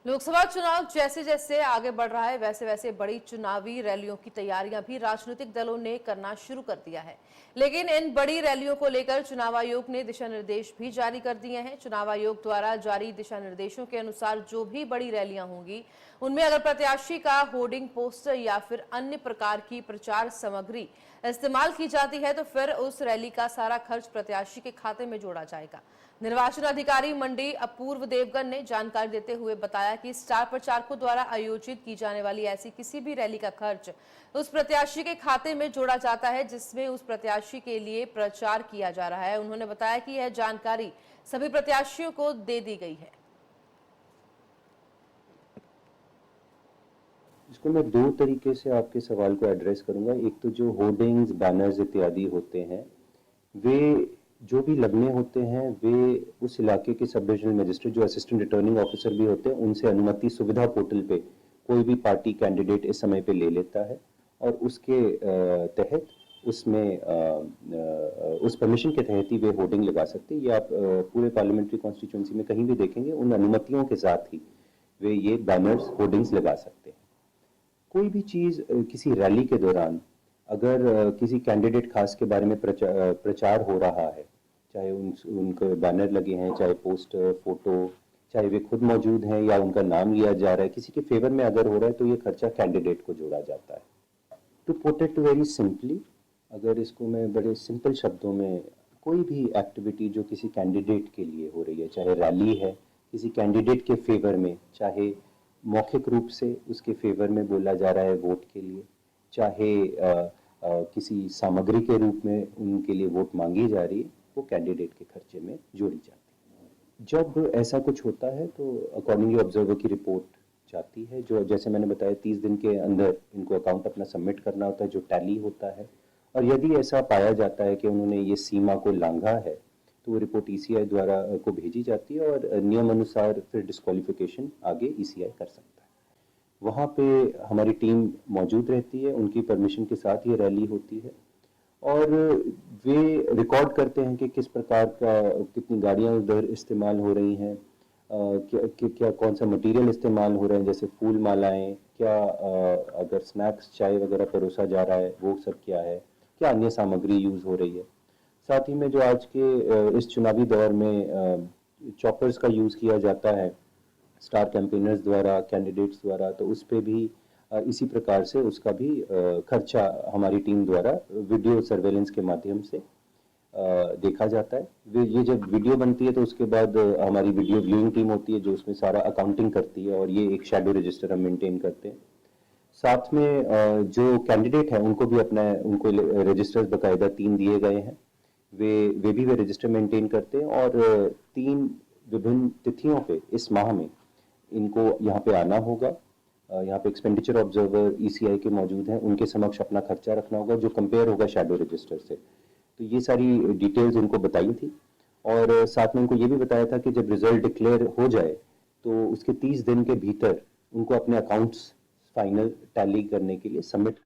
लोकसभा चुनाव जैसे जैसे आगे बढ़ रहा है वैसे वैसे बड़ी चुनावी रैलियों की तैयारियां भी राजनीतिक दलों ने करना शुरू कर दिया है। लेकिन इन बड़ी रैलियों को लेकर चुनाव आयोग ने दिशा निर्देश भी जारी कर दिए हैं। चुनाव आयोग द्वारा जारी दिशा निर्देशों के अनुसार जो भी बड़ी रैलियां होंगी उनमें अगर प्रत्याशी का होर्डिंग, पोस्टर या फिर अन्य प्रकार की प्रचार सामग्री इस्तेमाल की जाती है तो फिर उस रैली का सारा खर्च प्रत्याशी के खाते में जोड़ा जाएगा। निर्वाचन अधिकारी मंडी अपूर्व देवगन ने जानकारी देते हुए बताया कि स्टार प्रचारकों द्वारा आयोजित की जाने वाली ऐसी किसी भी रैली का खर्च उस प्रत्याशी के खाते में जोड़ा जाता है जिसमें उस प्रत्याशी के लिए प्रचार किया जा रहा है। उन्होंने बताया कि यह जानकारी सभी प्रत्याशियों को दे दी गई है। इसको मैं दो तरीके से आपके सवाल को एड्रेस करूंगा। एक तो जो होर्डिंग्स, बैनर्स इत्यादि होते हैं, वे जो भी लगने होते हैं वे उस इलाके के सब डिविजनल मजिस्ट्रेट जो असिस्टेंट रिटर्निंग ऑफिसर भी होते हैं उनसे अनुमति सुविधा पोर्टल पे कोई भी पार्टी कैंडिडेट इस समय पे ले लेता है और उसके तहत उसमें उस परमिशन के तहत ही वे होर्डिंग लगा सकते हैं। ये आप पूरे पार्लियामेंट्री कॉन्स्टिट्यूंसी में कहीं भी देखेंगे, उन अनुमतियों के साथ ही वे ये बैनर्स, होर्डिंग्स लगा सकते हैं। कोई भी चीज़ किसी रैली के दौरान अगर किसी कैंडिडेट खास के बारे में प्रचार हो रहा है, चाहे उनके बैनर लगे हैं, चाहे पोस्टर, फोटो, चाहे वे खुद मौजूद हैं या उनका नाम लिया जा रहा है, किसी के फेवर में अगर हो रहा है तो ये खर्चा कैंडिडेट को जोड़ा जाता है। To put it very simply, अगर इसको मैं बड़े सिंपल शब्दों में, कोई भी एक्टिविटी जो किसी कैंडिडेट के लिए हो रही है, चाहे रैली है किसी कैंडिडेट के फेवर में, चाहे मौखिक रूप से उसके फेवर में बोला जा रहा है वोट के लिए, चाहे किसी सामग्री के रूप में उनके लिए वोट मांगी जा रही है, वो कैंडिडेट के खर्चे में जोड़ी जाती है। जब ऐसा कुछ होता है तो अकॉर्डिंगली ऑब्जर्वर की रिपोर्ट जाती है, जो जैसे मैंने बताया 30 दिन के अंदर इनको अकाउंट अपना सबमिट करना होता है, जो टैली होता है। और यदि ऐसा पाया जाता है कि उन्होंने ये सीमा को लांघा है तो वो रिपोर्ट ईसीआई द्वारा को भेजी जाती है और नियम अनुसार फिर डिस्क्वालिफिकेशन आगे ईसीआई कर सकता है। वहाँ पे हमारी टीम मौजूद रहती है, उनकी परमिशन के साथ ये रैली होती है और वे रिकॉर्ड करते हैं कि किस प्रकार का, कितनी गाड़ियाँ उधर इस्तेमाल हो रही हैं, क्या कौन सा मटेरियल इस्तेमाल हो रहा है, जैसे फूल मालाएं, क्या अगर स्नैक्स, चाय वगैरह परोसा जा रहा है वो सब क्या है, क्या अन्य सामग्री यूज़ हो रही है। साथ ही में जो आज के इस चुनावी दौर में चॉपर्स का यूज़ किया जाता है स्टार कैंपेनर्स द्वारा, कैंडिडेट्स द्वारा, तो उस पर भी इसी प्रकार से उसका भी खर्चा हमारी टीम द्वारा वीडियो सर्वेलेंस के माध्यम से देखा जाता है। ये जब वीडियो बनती है तो उसके बाद हमारी वीडियो व्यूइंग टीम होती है जो उसमें सारा अकाउंटिंग करती है और ये एक शैडो रजिस्टर हम मेंटेन करते हैं। साथ में जो कैंडिडेट है उनको भी उनको रजिस्टर्स बकायदा 3 दिए गए हैं, वे भी रजिस्टर मेंटेन करते हैं और 3 विभिन्न तिथियों पे इस माह में इनको यहाँ पे आना होगा। यहाँ पे एक्सपेंडिचर ऑब्जर्वर ईसीआई के मौजूद हैं, उनके समक्ष अपना खर्चा रखना होगा जो कंपेयर होगा शैडो रजिस्टर से। तो ये सारी डिटेल्स उनको बताई थी और साथ में उनको ये भी बताया था कि जब रिजल्ट डिक्लेयर हो जाए तो उसके 30 दिन के भीतर उनको अपने अकाउंट्स फाइनल टैली करने के लिए सबमिट